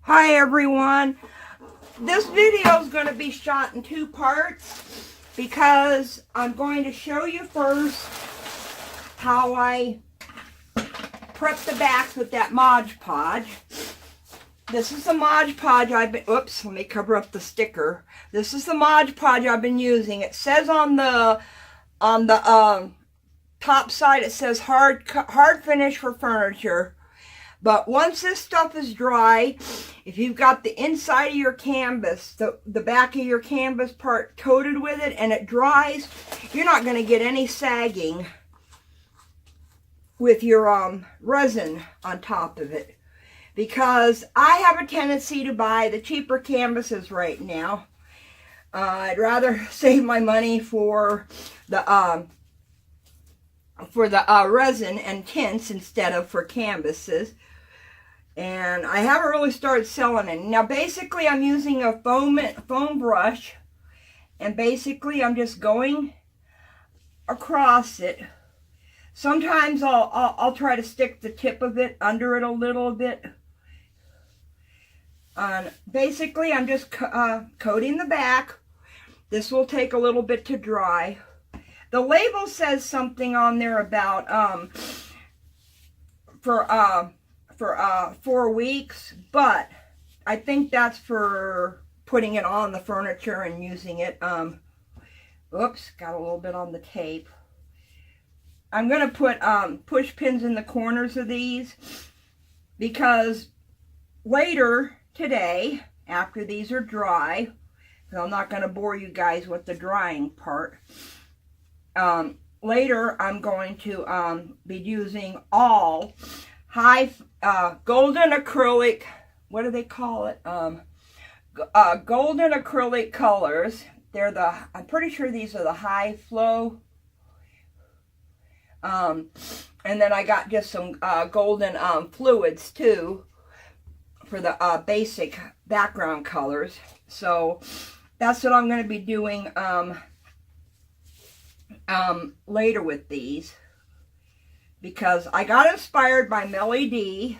Hi everyone. This video is going to be shot in two parts because I'm going to show you first how I prep the backs with that Mod Podge. This is the Mod Podge I've been, oops, let me cover up the sticker. This is the Mod Podge I've been using. It says on the top side, it says hard finish for furniture. But once this stuff is dry, if you've got the inside of your canvas, the back of your canvas part coated with it, and it dries, you're not going to get any sagging with your resin on top of it. Because I have a tendency to buy the cheaper canvases right now. I'd rather save my money for the resin and tints instead of for canvases. And I haven't really started selling it. Now basically I'm using a foam brush, and basically I'm just going across it. Sometimes I'll try to stick the tip of it under it a little bit. Basically I'm just coating the back. This will take a little bit to dry. The label says something on there about for 4 weeks, but I think that's for putting it on the furniture and using it. Oops, got a little bit on the tape. I'm going to put push pins in the corners of these because later today, after these are dry, I'm not going to bore you guys with the drying part. Later I'm going to be using all high golden acrylic, what do they call it? Golden acrylic colors. I'm pretty sure these are the high flow. And then I got just some golden fluids too for the basic background colors. So that's what I'm going to be doing later with these, because I got inspired by MelyD.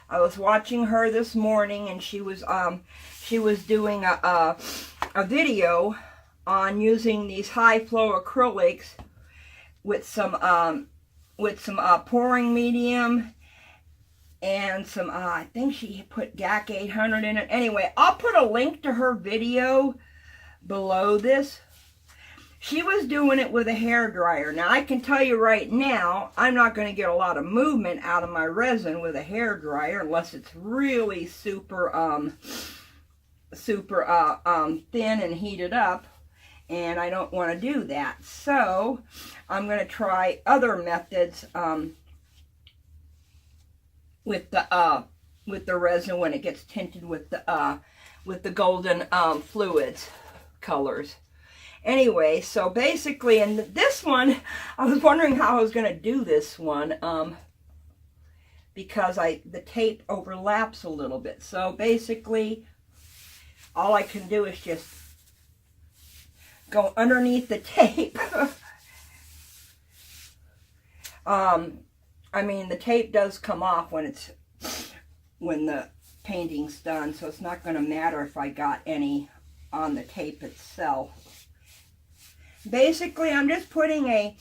I was watching her this morning, and she was doing a video on using these high flow acrylics with some pouring medium and some I think she put GAC 800 in it. Anyway, I'll put a link to her video below this. She was doing it with a hair dryer. Now I can tell you right now, I'm not going to get a lot of movement out of my resin with a hair dryer unless it's really super thin and heated up, and I don't want to do that. So I'm going to try other methods with the resin when it gets tinted with the golden fluids colors. Anyway, so basically, in this one, I was wondering how I was going to do this one, because the tape overlaps a little bit. So basically, all I can do is just go underneath the tape. I mean, the tape does come off when the painting's done, so it's not going to matter if I got any on the tape itself. Basically, I'm just putting a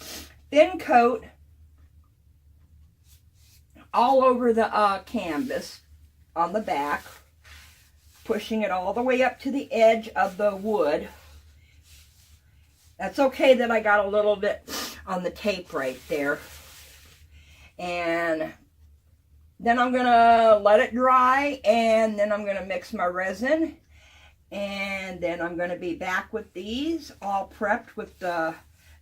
thin coat all over the canvas on the back, pushing it all the way up to the edge of the wood. That's okay that I got a little bit on the tape right there. And then I'm going to let it dry, and then I'm going to mix my resin. And then I'm going to be back with these all prepped with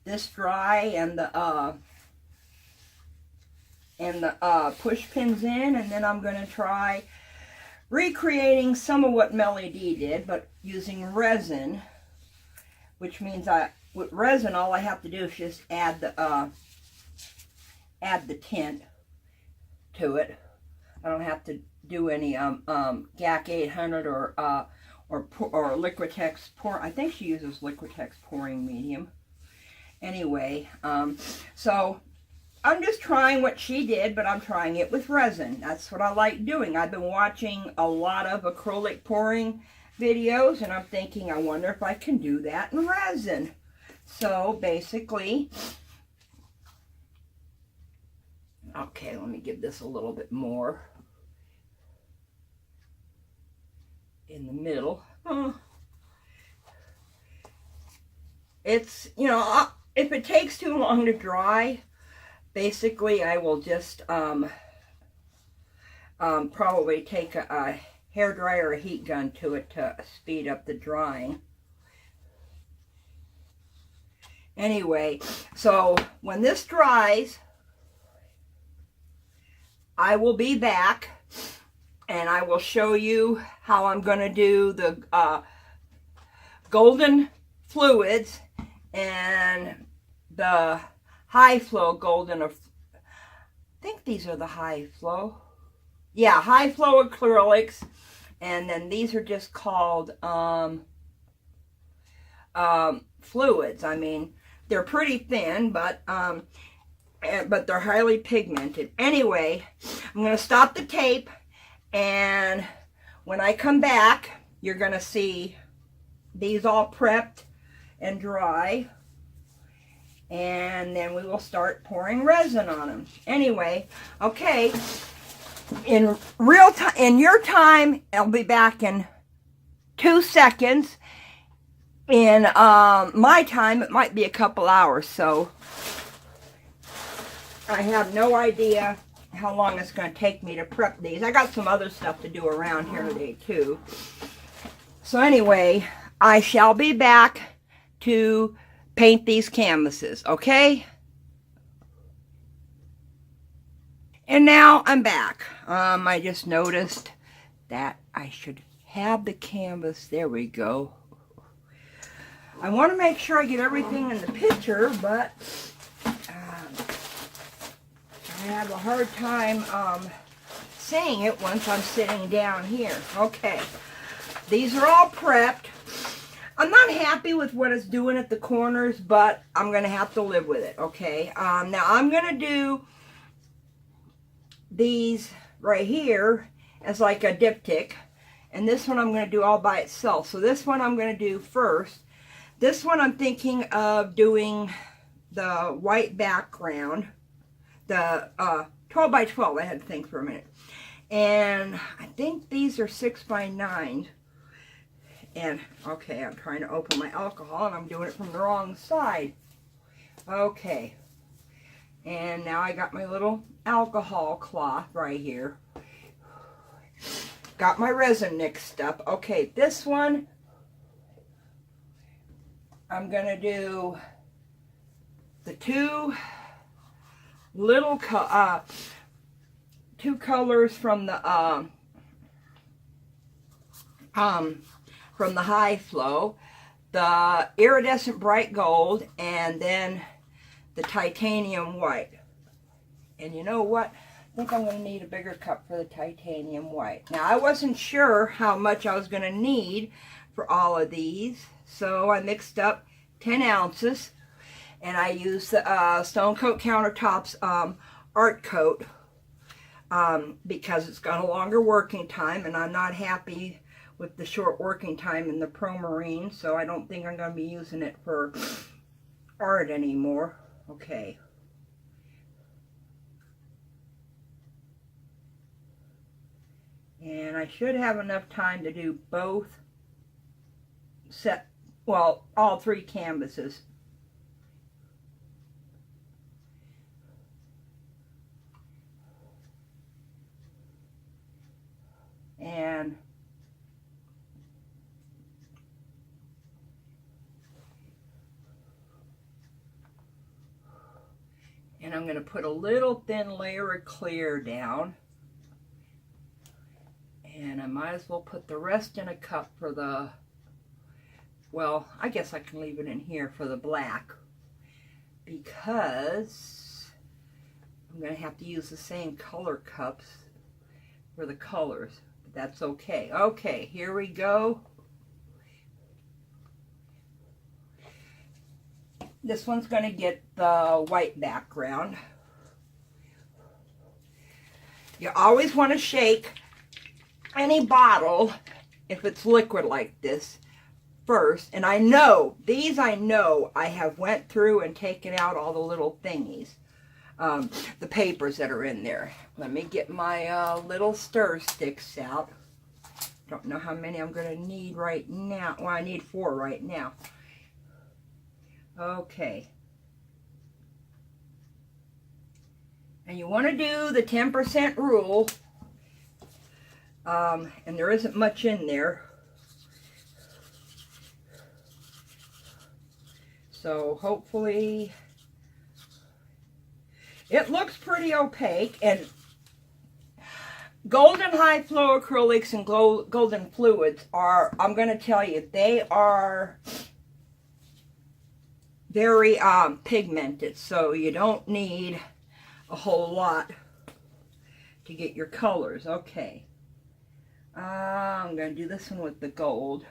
this dry and the push pins in. And then I'm going to try recreating some of what MelyD did, but using resin, which means with resin all I have to do is just add the tint to it. I don't have to do any GAC 800 or Liquitex pour. I think she uses Liquitex pouring medium. Anyway, so I'm just trying what she did, but I'm trying it with resin. That's what I like doing. I've been watching a lot of acrylic pouring videos, and I'm thinking, I wonder if I can do that in resin. So basically, okay, let me give this a little bit more in the middle. It's, you know, if it takes too long to dry, basically I will just probably take a hairdryer or a heat gun to it to speed up the drying. Anyway, so when this dries, I will be back and I will show you how I'm going to do the golden fluids and the high flow golden. I think these are the high flow. Yeah, high flow acrylics. And then these are just called fluids. I mean, they're pretty thin, but they're highly pigmented. Anyway, I'm going to stop the tape, and when I come back, you're going to see these all prepped and dry, and then we will start pouring resin on them. Anyway, okay, in real time, in your time, I'll be back in 2 seconds. In my time, it might be a couple hours, so I have no idea how long it's going to take me to prep these. I got some other stuff to do around here today too. So anyway, I shall be back to paint these canvases, okay? And now I'm back. I just noticed that I should have the canvas. There we go. I want to make sure I get everything in the picture, but I have a hard time seeing it once I'm sitting down here. Okay, these are all prepped. I'm not happy with what it's doing at the corners, but I'm going to have to live with it, okay? Now I'm going to do these right here as like a diptych, and this one I'm going to do all by itself. So this one I'm going to do first. This one I'm thinking of doing the white background, the 12 by 12. I had to think for a minute. And I think these are 6 by 9. And, okay, I'm trying to open my alcohol and I'm doing it from the wrong side. Okay. And now I got my little alcohol cloth right here. Got my resin mixed up. Okay, this one I'm going to do the two colors from the high flow, the iridescent bright gold, and then the titanium white. And you know what? I think I'm going to need a bigger cup for the titanium white. Now, I wasn't sure how much I was going to need for all of these, so I mixed up 10 ounces, and I used the Stone Coat Countertops Art Coat because it's got a longer working time, and I'm not happy with the short working time in the Pro Marine, so I don't think I'm going to be using it for art anymore. Okay. And I should have enough time to do both all 3 canvases. And I'm going to put a little thin layer of clear down. And I might as well put the rest in a cup for the, well, I guess I can leave it in here for the black, because I'm going to have to use the same color cups for the colors. But that's okay. Okay, here we go. This one's going to get the white background. You always want to shake any bottle, if it's liquid like this, first. And I know I have went through and taken out all the little thingies, the papers that are in there. Let me get my little stir sticks out. Don't know how many I'm going to need right now. Well, I need 4 right now. Okay. And you want to do the 10% rule. And there isn't much in there. So hopefully it looks pretty opaque. And golden high flow acrylics and golden fluids are, I'm going to tell you, they are very pigmented. So you don't need a whole lot to get your colors. Okay. I'm going to do this one with the gold.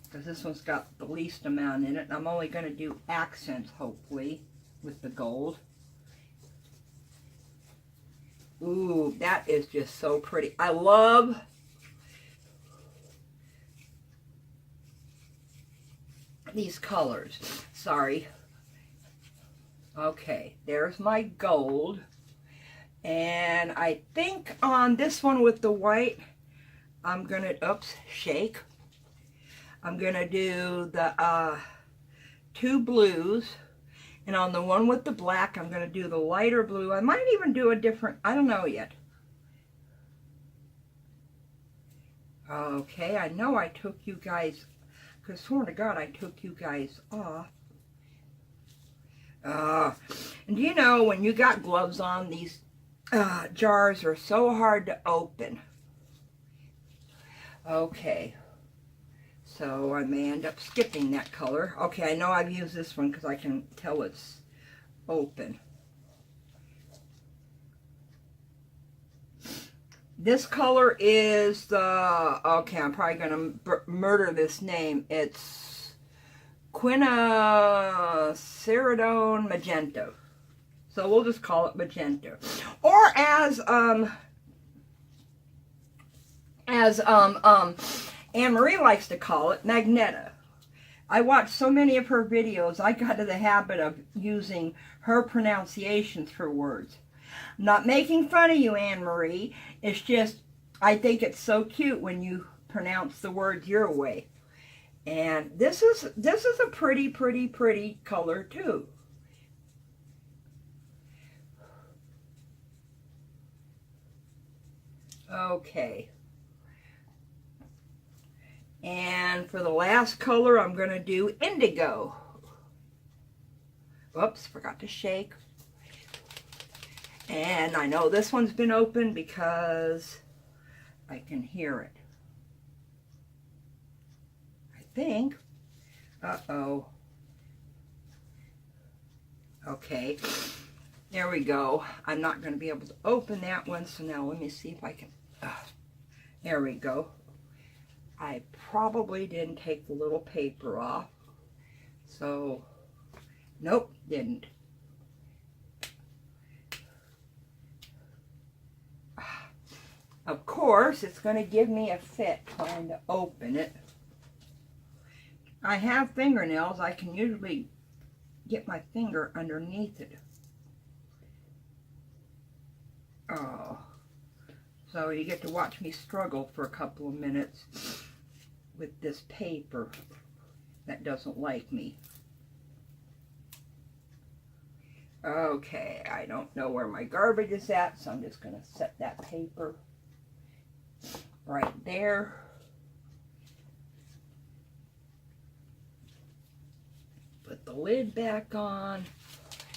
Because this one's got the least amount in it. And I'm only going to do accents, hopefully, with the gold. Ooh, that is just so pretty. I love these colors. Sorry. Okay, there's my gold. And I think on this one with the white, I'm going to, shake. I'm going to do the 2 blues. And on the one with the black, I'm going to do the lighter blue. I might even do a different, I don't know yet. Okay, I know I took you guys, because sworn to God, I took you guys off. And you know, when you got gloves on, these jars are so hard to open. Okay. So I may end up skipping that color. Okay, I know I've used this one because I can tell it's open. This color is the, okay, I'm probably going to murder this name. It's Quinaceridone Magenta. So we'll just call it Magenta. Or as Anne-Marie likes to call it, Magneta. I watched so many of her videos, I got into the habit of using her pronunciations for words. I'm not making fun of you, Anne-Marie. It's just, I think it's so cute when you pronounce the words your way. And this is a pretty color too. Okay. And for the last color, I'm going to do indigo. Whoops, forgot to shake. And I know this one's been open because I can hear it. I think. Uh-oh. Okay. There we go. I'm not going to be able to open that one, so now let me see if I can. There we go. I probably didn't take the little paper off. So, nope, didn't. Of course, it's going to give me a fit trying to open it. I have fingernails. I can usually get my finger underneath it. Oh. So you get to watch me struggle for a couple of minutes with this paper that doesn't like me. Okay, I don't know where my garbage is at, so I'm just going to set that paper right there. Put the lid back on,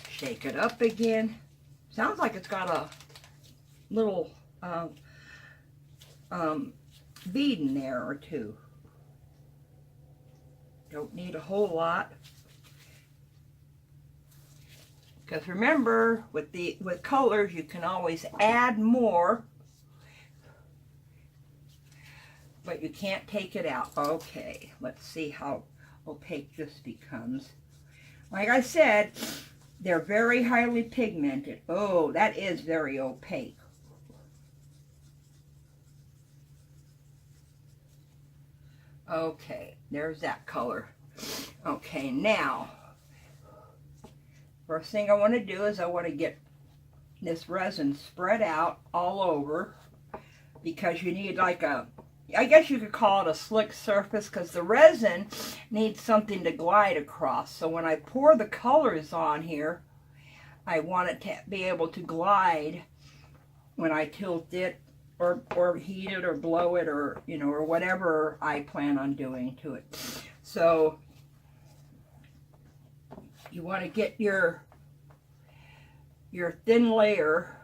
shake it up again. Sounds like it's got a little bead in there or two. Don't need a whole lot. Because remember, with colors, you can always add more, but you can't take it out. Okay, let's see how opaque this becomes. Like I said, They're very highly pigmented. Oh, that is very opaque. Okay, there's that color. Okay, now, first thing I want to do is I want to get this resin spread out all over, because you need like a, I guess you could call it a slick surface, because the resin needs something to glide across. So when I pour the colors on here, I want it to be able to glide when I tilt it or heat it or blow it, or, you know, or whatever I plan on doing to it. So you want to get your thin layer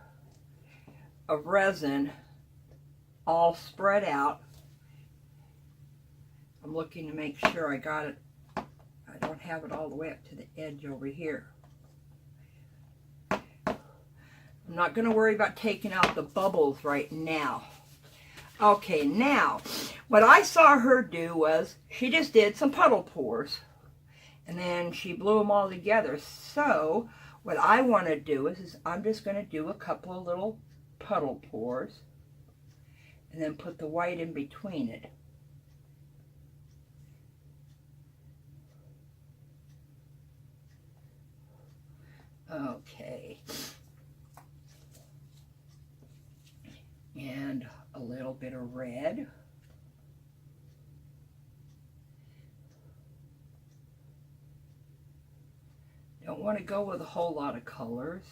of resin all spread out. I'm looking to make sure I got it. I don't have it all the way up to the edge over here. I'm not going to worry about taking out the bubbles right now. Okay, now, what I saw her do was, she just did some puddle pours. And then she blew them all together. So, what I want to do is I'm just going to do a couple of little puddle pours. And then put the white in between it. Okay. And a little bit of red. Don't want to go with a whole lot of colors.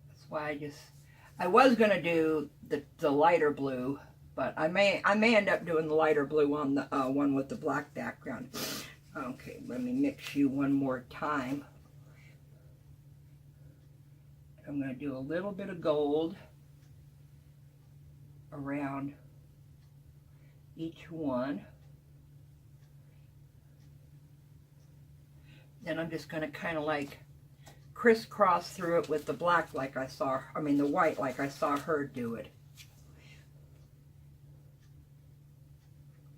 That's why I was going to do the lighter blue, but I may end up doing the lighter blue on the one with the black background. Okay, let me mix you one more time. I'm going to do a little bit of gold around each one. Then I'm just going to kind of like crisscross through it with the black like I saw, the white like I saw her do it.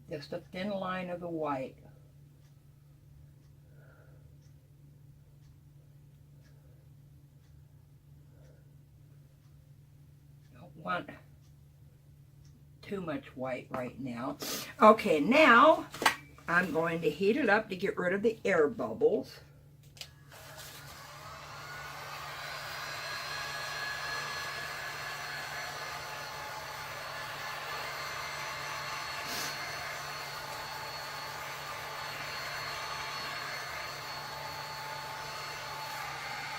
Just a thin line of the white. Don't want too much white right now. Okay, now I'm going to heat it up to get rid of the air bubbles.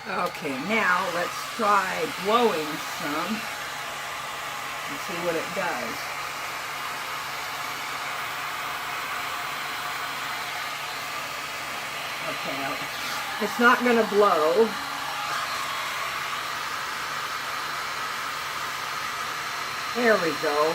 Okay, now let's try blowing some and see what it does. Okay, it's not going to blow. There we go.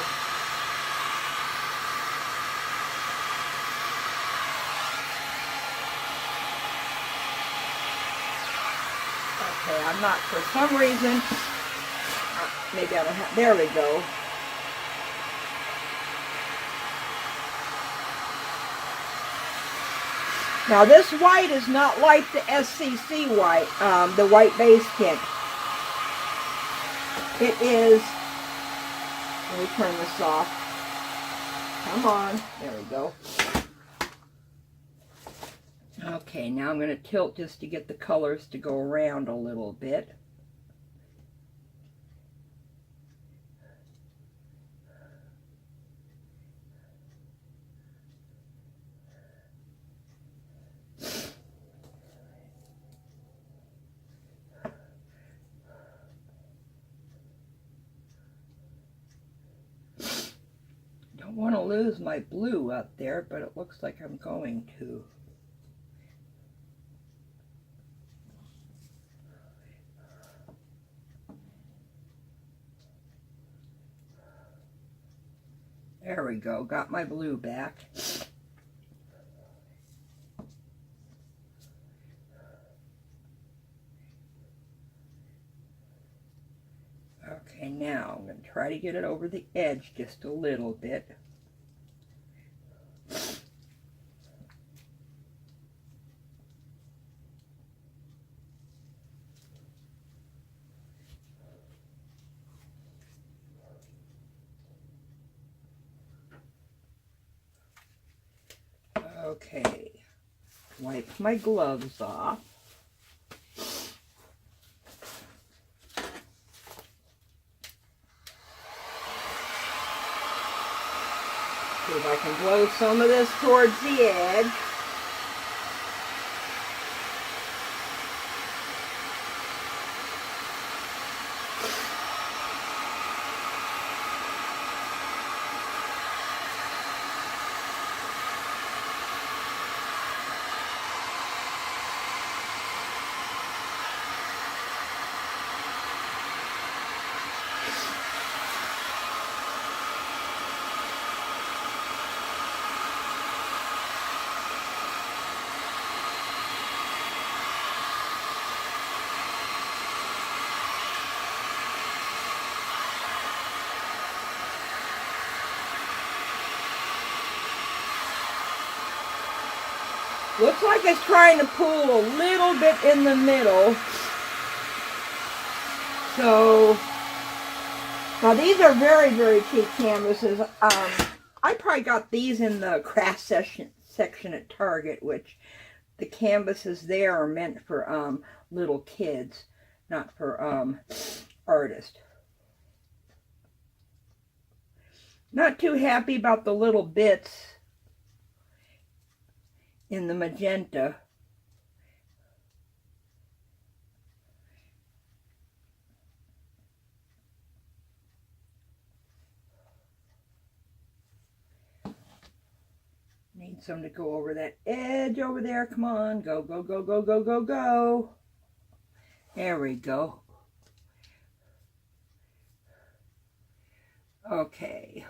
Okay, I'm not, for some reason, maybe I don't have, there we go. Now this white is not like the SCC white, the white base tint. It is, let me turn this off. Come on, there we go. Okay, now I'm going to tilt just to get the colors to go around a little bit. Don't want to lose my blue up there, but it looks like I'm going to. There we go, got my blue back. Okay, now I'm going to try to get it over the edge just a little bit. Okay, wipe my gloves off. See if I can blow some of this towards the edge. Looks like it's trying to pull a little bit in the middle. So, now these are very, very cheap canvases. I probably got these in the craft section at Target, which the canvases there are meant for little kids, not for artists. Not too happy about the little bits in the magenta. Need some to go over that edge over there. Come on, go, go, go, go, go, go, go. There we go. Okay.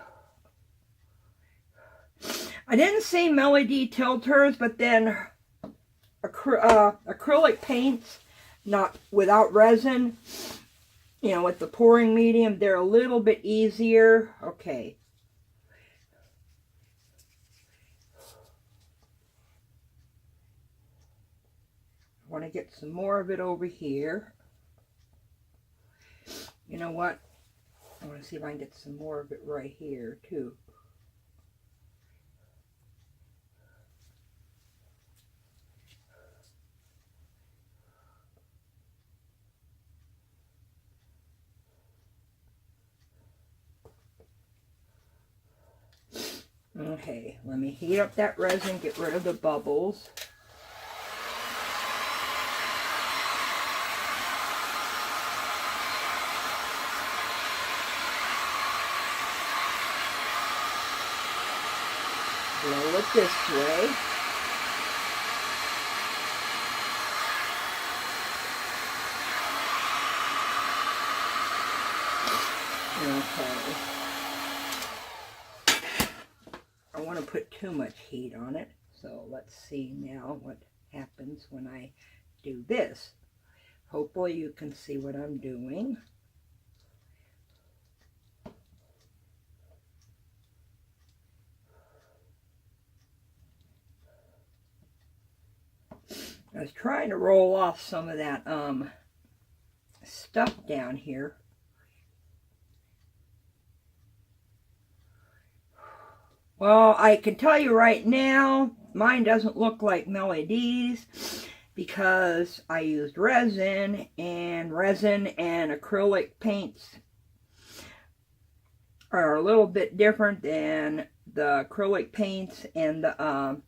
I didn't see MelyD tilt hers, but then acrylic paints, not without resin, you know, with the pouring medium, they're a little bit easier. Okay. I want to get some more of it over here. You know what? I want to see if I can get some more of it right here, too. Okay, let me heat up that resin, get rid of the bubbles. Blow it this way. Okay. I want to put too much heat on it, so let's see now what happens when I do this. Hopefully you can see what I'm doing. I was trying to roll off some of that stuff down here. Well, I can tell you right now, mine doesn't look like MelyD's because I used resin and acrylic paints are a little bit different than the acrylic paints and the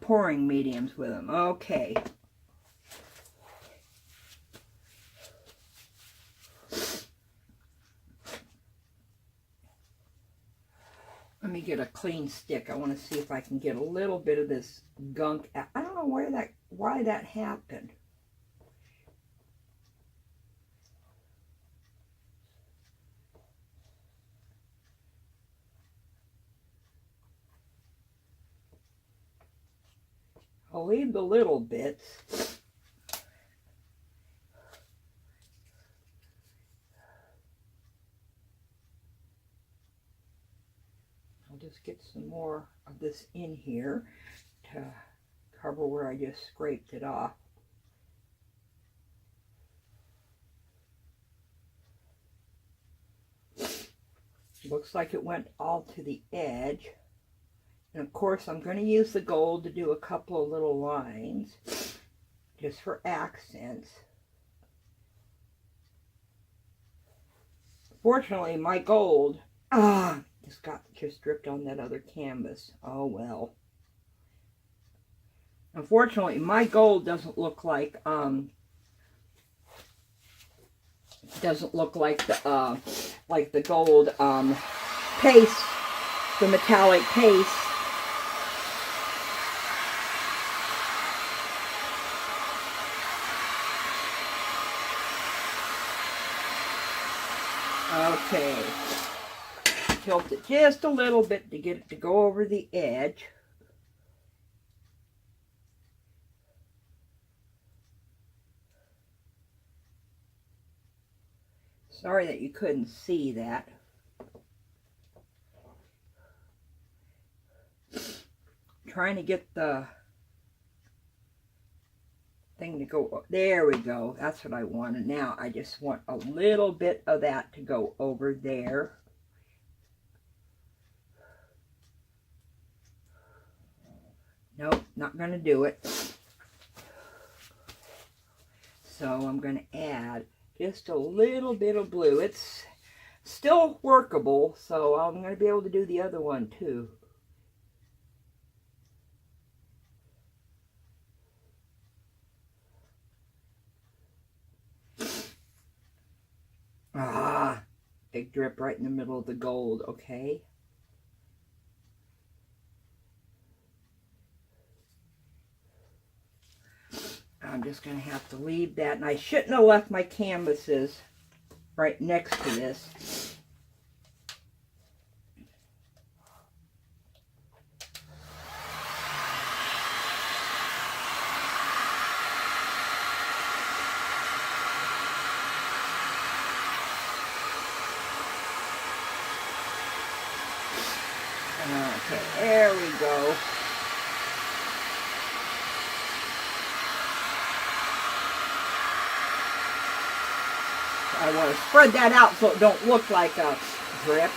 pouring mediums with them. Okay. Let me get a clean stick. I want to see if I can get a little bit of this gunk out. I don't know why that happened. I'll leave the little bits. I'll just get some more of this in here to cover where I just scraped it off. Looks like it went all to the edge. And of course, I'm going to use the gold to do a couple of little lines, just for accents. Fortunately, my gold, just dripped on that other canvas. Oh well. Unfortunately, my gold doesn't look like the gold paste, the metallic paste. Okay, tilt it just a little bit to get it to go over the edge. Sorry that you couldn't see that. Trying to get the thing to go, there we go, that's what I wanted. Now I just want a little bit of that to go over there. Nope, not going to do it. So I'm going to add just a little bit of blue. It's still workable, so I'm going to be able to do the other one too. Big drip right in the middle of the gold, okay? I'm just going to have to leave that, and I shouldn't have left my canvases right next to this. Okay, there we go. I want to spread that out so it don't look like a drip.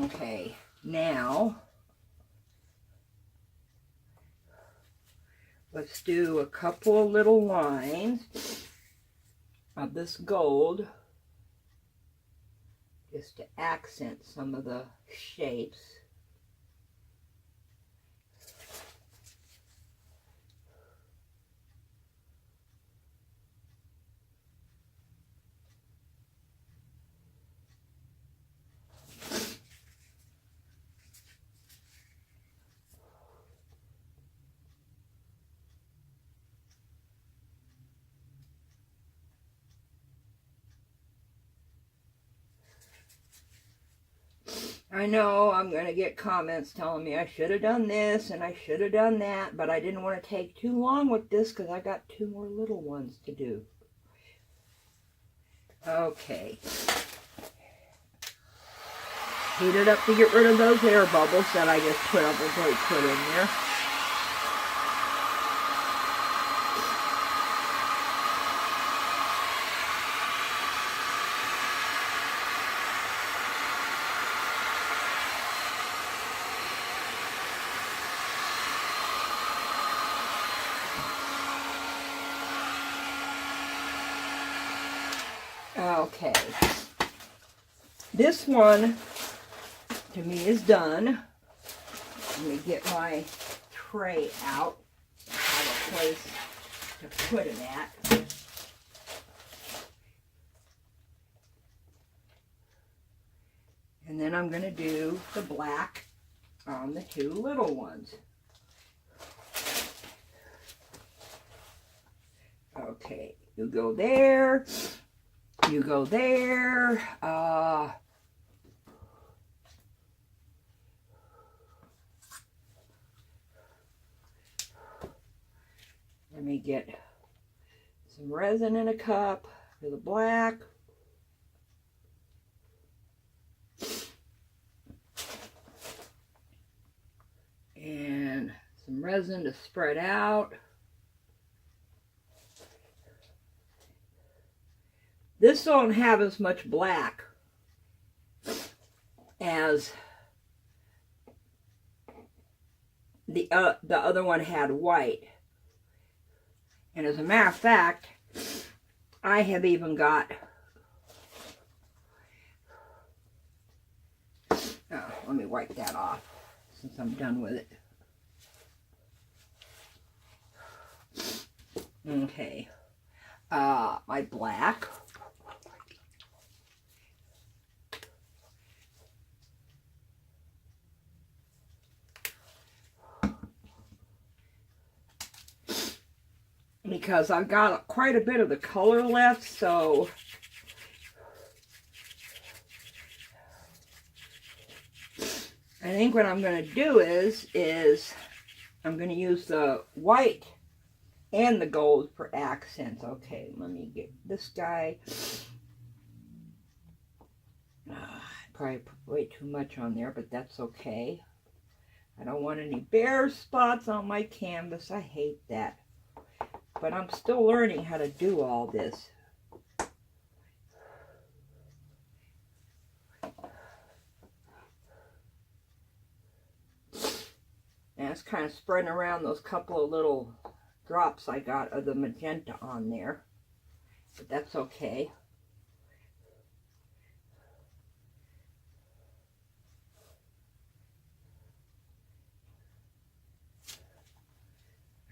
Okay, now let's do a couple of little lines of this gold just to accent some of the shapes. I know I'm going to get comments telling me I should have done this and I should have done that, but I didn't want to take too long with this because I got 2 more little ones to do. Okay. Heat it up to get rid of those air bubbles that I just put in there. Okay, this one to me is done. Let me get my tray out. I have a place to put it at. And then I'm going to do the black on the 2 little ones. Okay, you go there. You go there. Let me get some resin in a cup for the black. And some resin to spread out. just don't have as much black as the other one had white. And as a matter of fact, I have even got, let me wipe that off since I'm done with it. Okay, my black. Because I've got quite a bit of the color left, so I think what I'm going to do is I'm going to use the white and the gold for accents. Okay, let me get this guy. Probably put way too much on there, but that's okay. I don't want any bare spots on my canvas. I hate that. But I'm still learning how to do all this. And it's kind of spreading around those couple of little drops I got of the magenta on there. But that's okay.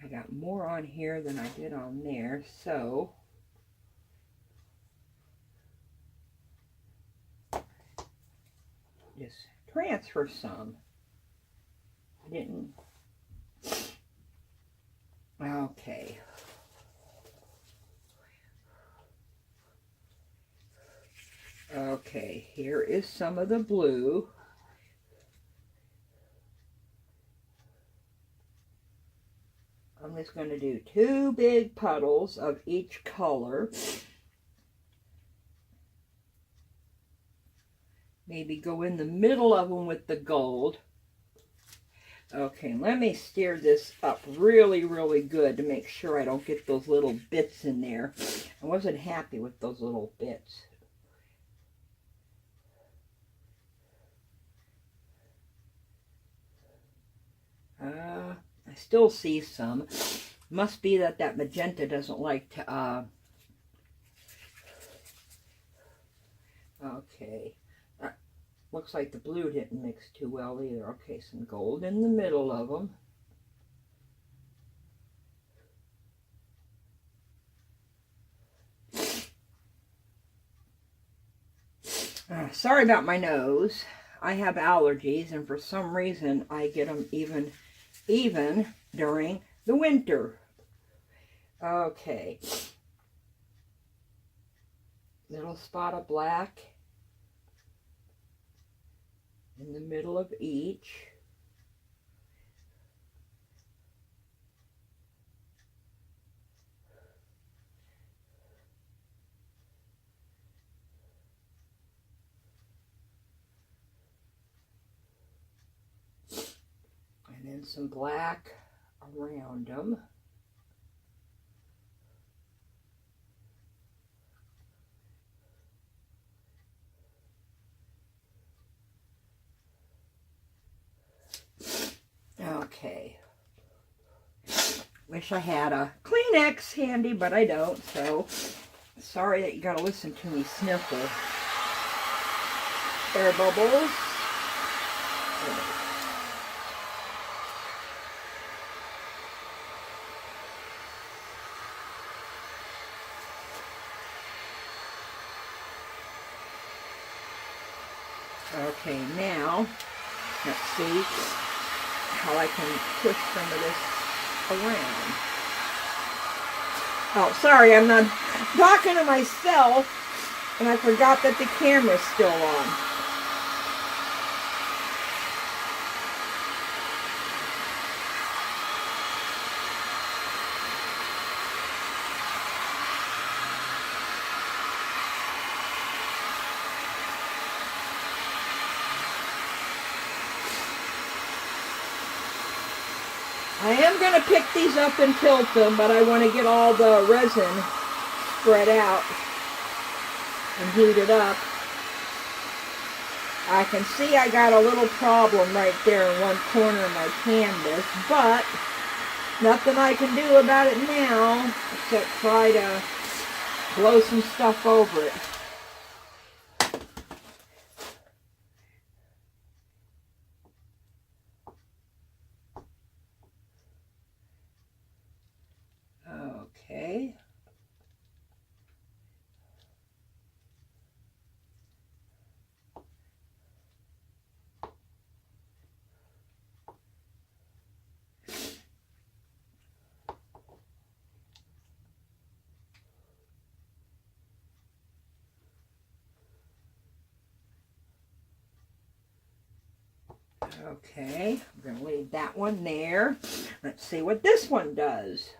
I got more on here than I did on there, so just transfer some. I didn't. Okay. Okay, here is some of the blue. I'm just going to do 2 big puddles of each color. Maybe go in the middle of them with the gold. Okay, let me stir this up really, really good to make sure I don't get those little bits in there. I wasn't happy with those little bits. I still see some. Must be that magenta doesn't like to, okay. Looks like the blue didn't mix too well either. Okay, some gold in the middle of them. Sorry about my nose. I have allergies, and for some reason I get them even during the winter. Okay. Little spot of black in the middle of each. And then some black around them. Okay. Wish I had a Kleenex handy, but I don't, so sorry that you gotta listen to me sniffle. Air bubbles. Okay, now, let's see how I can push some of this around. Oh, sorry, I'm not talking to myself, and I forgot that the camera's still on. I am going to pick these up and tilt them, but I want to get all the resin spread out. and heat it up. I can see I got a little problem right there in one corner of my canvas, but nothing I can do about it now except try to blow some stuff over it. Okay. Okay, I'm going to leave that one there. Let's see what this one does.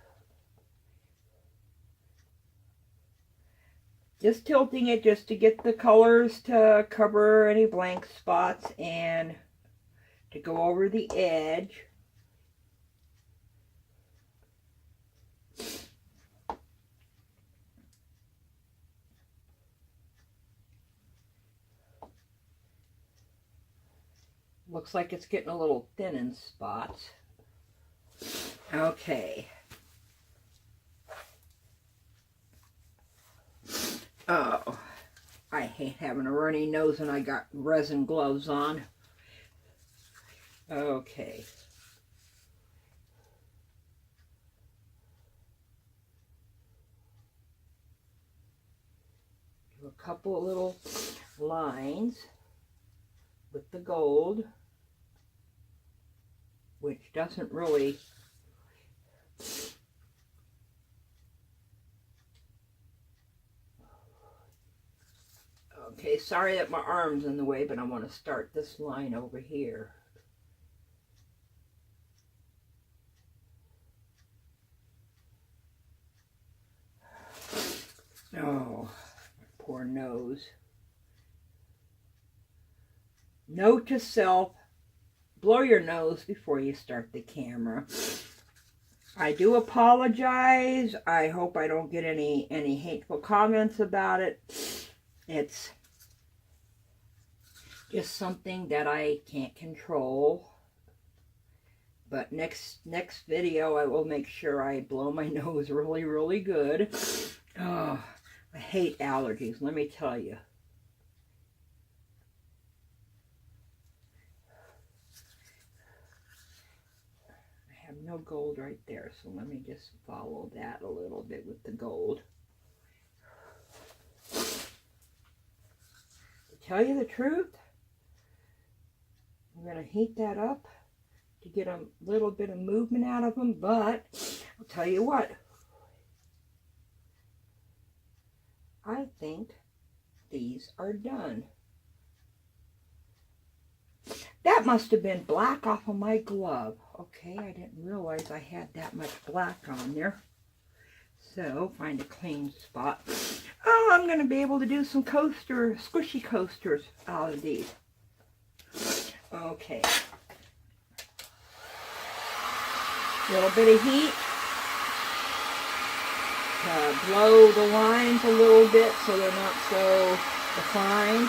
Just tilting it just to get the colors to cover any blank spots and to go over the edge. Looks like it's getting a little thin in spots. Okay. Oh, I hate having a runny nose and I got resin gloves on. Okay. Do a couple of little lines with the gold, which doesn't really okay, sorry that my arm's in the way, but I want to start this line over here. Oh, my poor nose. Note to self, blow your nose before you start the camera. I do apologize. I hope I don't get any hateful comments about it. It's just something that I can't control. But next video, I will make sure I blow my nose really, really good. Oh, I hate allergies, let me tell you. I have no gold right there, so let me just follow that a little bit with the gold. To tell you the truth, I'm going to heat that up to get a little bit of movement out of them, but I'll tell you what, I think these are done. That must have been black off of my glove. Okay, I didn't realize I had that much black on there. So, find a clean spot. Oh, I'm going to be able to do some squishy coasters out of these. Okay. A little bit of heat to blow the lines a little bit so they're not so defined.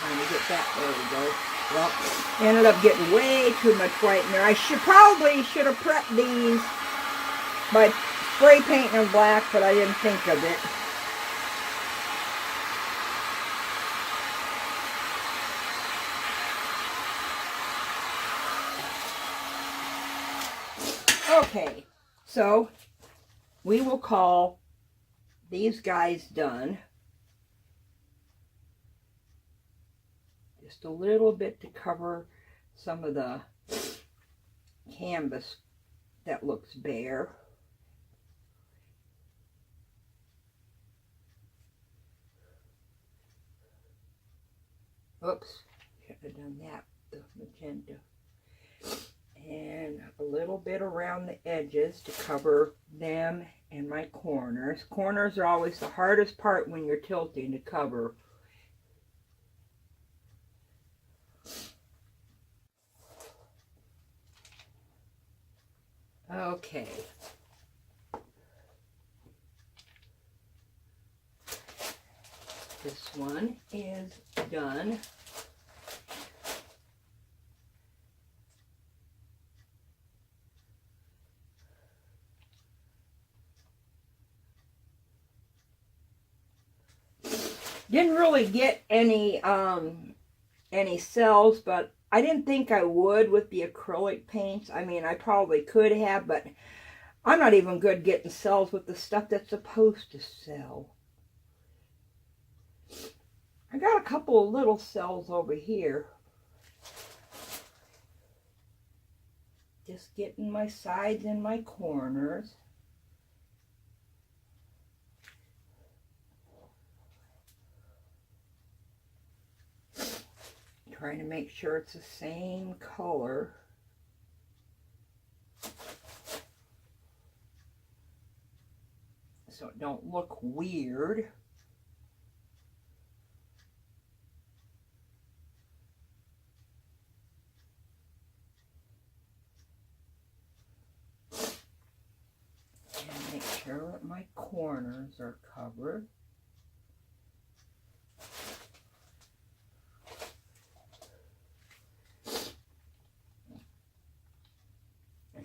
Trying to get that, there we go. Well, ended up getting way too much white in there. I probably should have prepped these by spray painting them black, but I didn't think of it. Okay, so we will call these guys done. Just a little bit to cover some of the canvas that looks bare. Oops, should have done that, the magenta. And a little bit around the edges to cover them and my corners. Corners are always the hardest part when you're tilting to cover. Okay. This one is done. Didn't really get any cells, but I didn't think I would with the acrylic paints. I mean, I probably could have, but I'm not even good getting cells with the stuff that's supposed to sell. I got a couple of little cells over here. Just getting my sides and my corners. Trying to make sure it's the same color. So it don't look weird. And make sure that my corners are covered.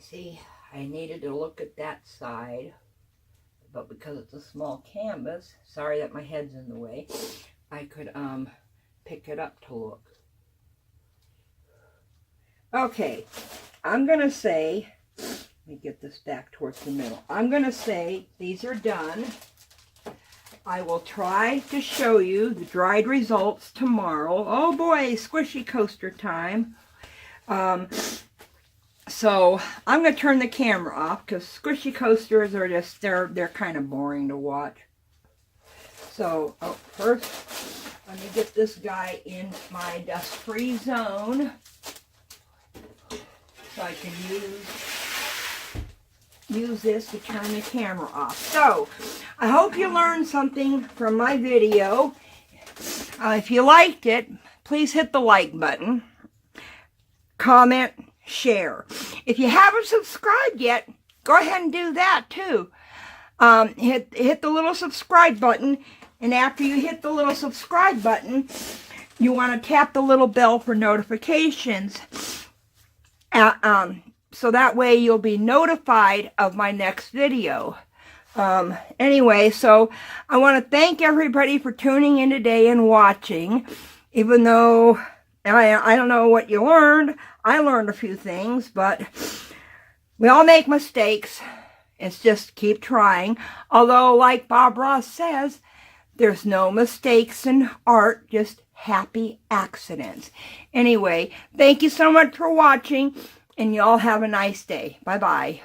See, I needed to look at that side, but because it's a small canvas, sorry that my head's in the way, I could pick it up to look. Okay, I'm gonna say, let me get this back towards the middle. I'm gonna say these are done. I will try to show you the dried results tomorrow. Oh boy, squishy coaster time. So I'm going to turn the camera off because squishy coasters are just, they're kind of boring to watch. So first, let me get this guy in my dust-free zone so I can use this to turn the camera off. So I hope you learned something from my video. If you liked it, please hit the like button, comment, share. If you haven't subscribed yet, go ahead and do that too. Hit the little subscribe button, and after you hit the little subscribe button, you want to tap the little bell for notifications. So that way you'll be notified of my next video. Anyway, so I want to thank everybody for tuning in today and watching. Even though I don't know what you learned, I learned a few things, but we all make mistakes. It's just keep trying. Although, like Bob Ross says, there's no mistakes in art, just happy accidents. Anyway, thank you so much for watching, and y'all have a nice day. Bye-bye.